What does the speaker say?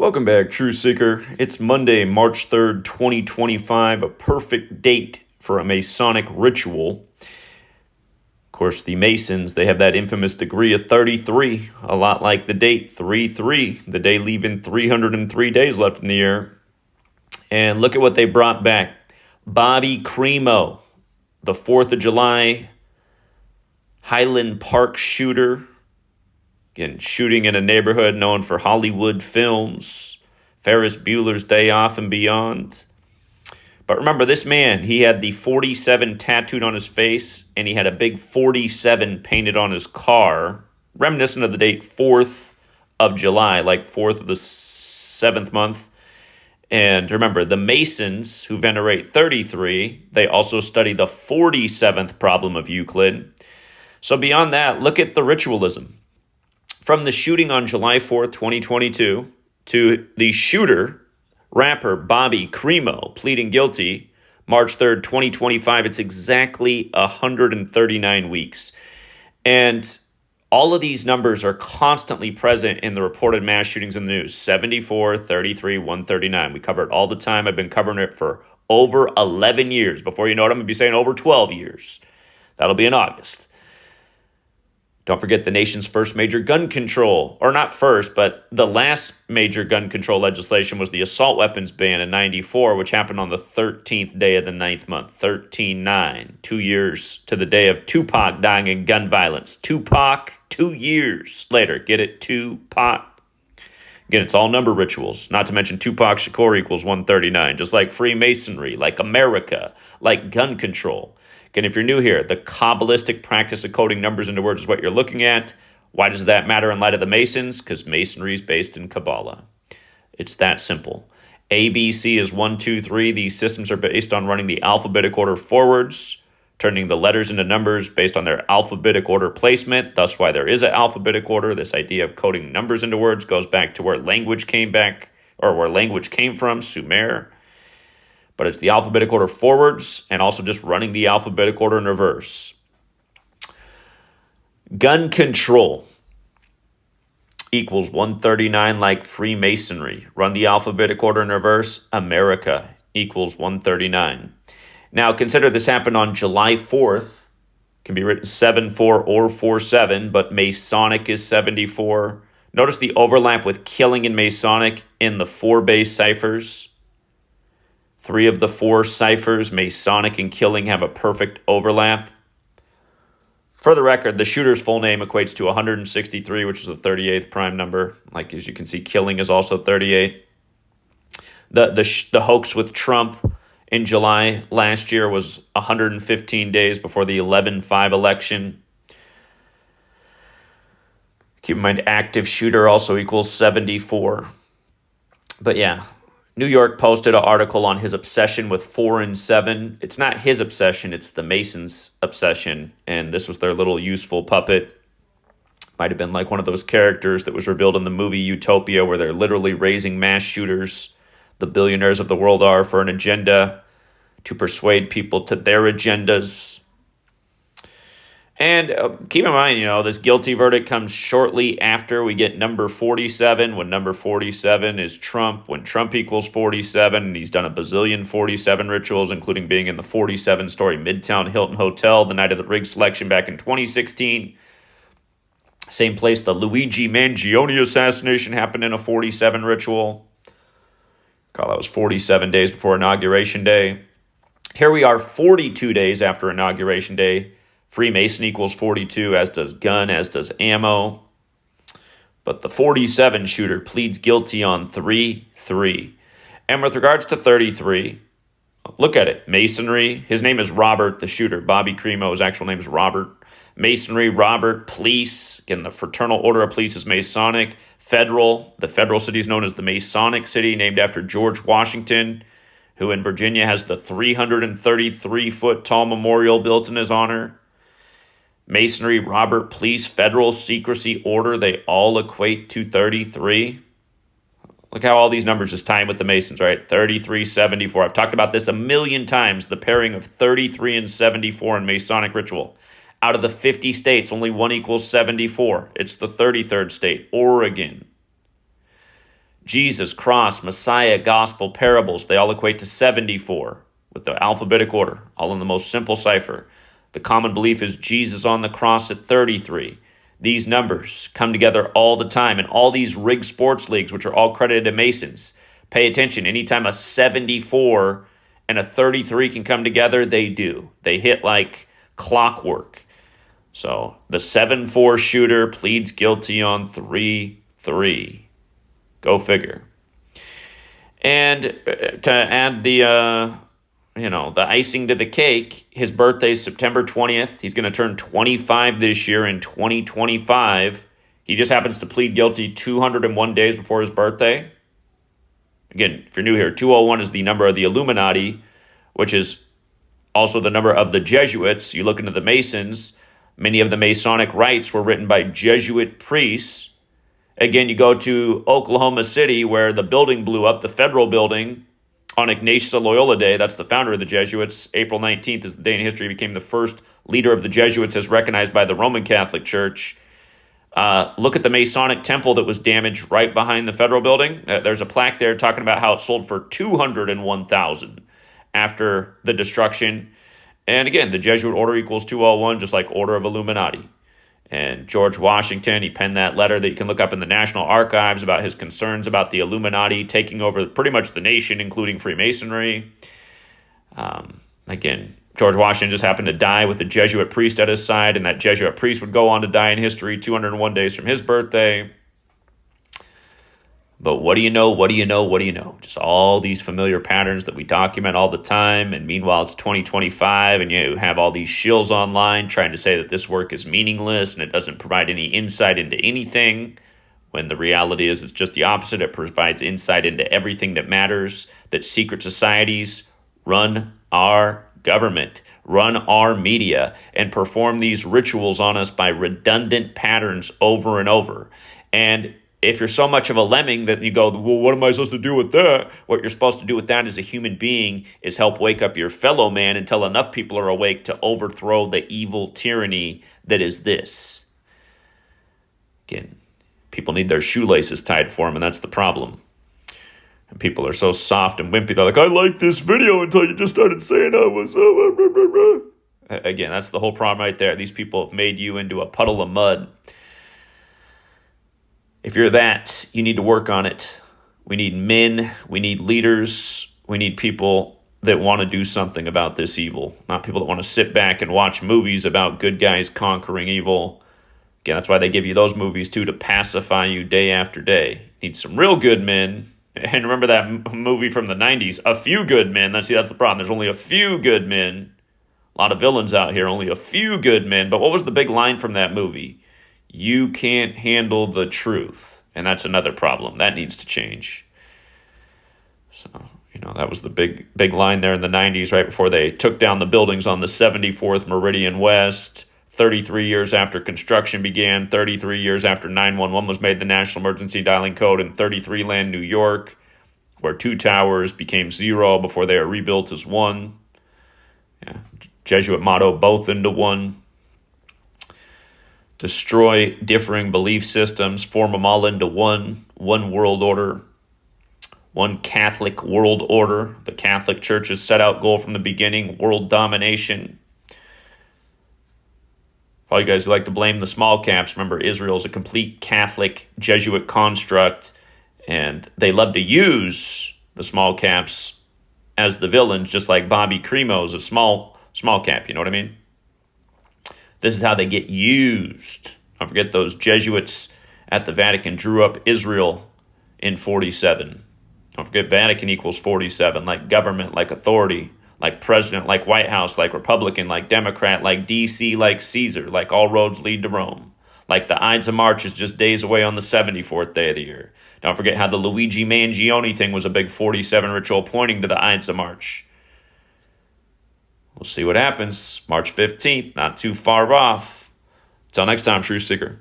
Welcome back, True Seeker. It's Monday, March 3rd, 2025, a perfect date for a Masonic ritual. Of course, the Masons, they have that infamous degree of 33, a lot like the date 3-3, the day leaving 303 days left in the year. And look at what they brought back. Bobby Crimo, the 4th of July Highland Park shooter. Again, shooting in a neighborhood known for Hollywood films, Ferris Bueller's Day Off and beyond. But remember, this man, he had the 47 tattooed on his face, and he had a big 47 painted on his car, reminiscent of the date 4th of July, like 4th of the 7th month. And remember, the Masons, who venerate 33, they also study the 47th problem of Euclid. So beyond that, look at the ritualism. From the shooting on July 4th, 2022, to the shooter, rapper Bobby Crimo, pleading guilty, March 3rd, 2025, it's exactly 139 weeks. And all of these numbers are constantly present in the reported mass shootings in the news. 74, 33, 139. We cover it all the time. I've been covering it for over 11 years. Before you know it, I'm going to be saying over 12 years. That'll be in August. Don't forget the nation's first major gun control, or not first, but the last major gun control legislation was the assault weapons ban in 94, which happened on the 13th day of the 9th month, 13-9, 2 years to the day of Tupac dying in gun violence. Tupac, 2 years later. Get it? Tupac. Again, it's all number rituals, not to mention Tupac Shakur equals 139, just like Freemasonry, like America, like gun control. Again, if you're new here, the Kabbalistic practice of coding numbers into words is what you're looking at. Why does that matter in light of the Masons? Because Masonry is based in Kabbalah. It's that simple. A, B, C is 1, 2, 3. These systems are based on running the alphabetic order forwards, turning the letters into numbers based on their alphabetic order placement. Thus why there is an alphabetic order. This idea of coding numbers into words goes back to where language came from, Sumer. But it's the alphabetic order forwards and also just running the alphabetic order in reverse. Gun control equals 139 like Freemasonry. Run the alphabetic order in reverse. America equals 139. Now consider this happened on July 4th. Can be written 7-4 or 4-7, but Masonic is 74. Notice the overlap with killing and Masonic in the 4 base ciphers. 3 of the 4 ciphers, Masonic and killing, have a perfect overlap. For the record, the shooter's full name equates to 163, which is the 38th prime number. Like, as you can see, killing is also 38. The hoax with Trump in July last year was 115 days before the 11-5 election. Keep in mind, active shooter also equals 74. But yeah, New York posted an article on his obsession with 4 and 7. It's not his obsession, it's the Masons' obsession. And this was their little useful puppet. Might have been like one of those characters that was revealed in the movie Utopia, where they're literally raising mass shooters, the billionaires of the world are, for an agenda to persuade people to their agendas. And keep in mind, this guilty verdict comes shortly after we get number 47, when number 47 is Trump, when Trump equals 47, and he's done a bazillion 47 rituals, including being in the 47-story Midtown Hilton Hotel the night of the rig selection back in 2016. Same place the Luigi Mangione assassination happened in a 47 ritual. That was 47 days before Inauguration Day. Here we are 42 days after Inauguration Day. Freemason equals 42, as does gun, as does ammo. But the 47 shooter pleads guilty on 3-3. And with regards to 33, look at it. Masonry, his name is Robert, the shooter. Bobby Crimo, his actual name is Robert. Masonry, Robert. Police, again, the Fraternal Order of Police is Masonic. Federal, the federal city is known as the Masonic City, named after George Washington, who in Virginia has the 333-foot tall memorial built in his honor. Masonry, Robert, Police, Federal, Secrecy, Order, they all equate to 33. Look how all these numbers just tie in with the Masons, right? 33, 74. I've talked about this a million times, the pairing of 33 and 74 in Masonic ritual. Out of the 50 states, only one equals 74. It's the 33rd state, Oregon. Jesus, cross, Messiah, gospel, parables, they all equate to 74 with the alphabetic order, all in the most simple cipher. The common belief is Jesus on the cross at 33. These numbers come together all the time, and all these rigged sports leagues, which are all credited to Masons, pay attention. Anytime a 74 and a 33 can come together, they do. They hit like clockwork. So the 7-4 shooter pleads guilty on 3-3. Go figure. And to add the icing to the cake, his birthday is September 20th. He's going to turn 25 this year in 2025. He just happens to plead guilty 201 days before his birthday. Again, if you're new here, 201 is the number of the Illuminati, which is also the number of the Jesuits. You look into the Masons, many of the Masonic rites were written by Jesuit priests. Again, you go to Oklahoma City, where the building blew up, the federal building, on Ignatius Loyola Day. That's the founder of the Jesuits. April 19th is the day in history he became the first leader of the Jesuits as recognized by the Roman Catholic Church. Look at the Masonic temple that was damaged right behind the federal building. There's a plaque there talking about how it sold for $201,000 after the destruction. And again, the Jesuit order equals 201, just like Order of Illuminati. And George Washington, he penned that letter that you can look up in the National Archives about his concerns about the Illuminati taking over pretty much the nation, including Freemasonry. Again, George Washington just happened to die with a Jesuit priest at his side, and that Jesuit priest would go on to die in history 201 days from his birthday. But what do you know? What do you know? What do you know? Just all these familiar patterns that we document all the time. And meanwhile, it's 2025 and you have all these shills online trying to say that this work is meaningless and it doesn't provide any insight into anything, when the reality is it's just the opposite. It provides insight into everything that matters, that secret societies run our government, run our media, and perform these rituals on us by redundant patterns over and over. And if you're so much of a lemming that you go, well, what am I supposed to do with that? What you're supposed to do with that as a human being is help wake up your fellow man until enough people are awake to overthrow the evil tyranny that is this. Again, people need their shoelaces tied for them, and that's the problem. And people are so soft and wimpy. They're like, I liked this video until you just started saying I was... Again, that's the whole problem right there. These people have made you into a puddle of mud. If you're that, you need to work on it. We need men, we need leaders, we need people that want to do something about this evil, not people that want to sit back and watch movies about good guys conquering evil. Again, that's why they give you those movies too, to pacify you day after day. You need some real good men. And remember that movie from the 90s, A Few Good Men. That's the problem. There's only a few good men. A lot of villains out here, only a few good men. But what was the big line from that movie? You can't handle the truth. And that's another problem. That needs to change. So, that was the big line there in the 90s, right before they took down the buildings on the 74th Meridian West. 33 years after construction began, 33 years after 911 was made the national emergency dialing code in 33 Land, New York, where 2 towers became 0 before they were rebuilt as 1. Yeah. Jesuit motto, both into one. Destroy differing belief systems, form them all into one world order, one Catholic world order. The Catholic Church's set out goal from the beginning, world domination. For all you guys who like to blame the small caps, remember Israel's a complete Catholic Jesuit construct, and they love to use the small caps as the villains, just like Bobby Crimo's a small cap, you know what I mean? This is how they get used. Don't forget those Jesuits at the Vatican drew up Israel in 47. Don't forget Vatican equals 47, like government, like authority, like president, like White House, like Republican, like Democrat, like DC, like Caesar, like all roads lead to Rome. Like the Ides of March is just days away on the 74th day of the year. Don't forget how the Luigi Mangione thing was a big 47 ritual pointing to the Ides of March. We'll see what happens. March 15th, not too far off. Until next time, Truth Seeker.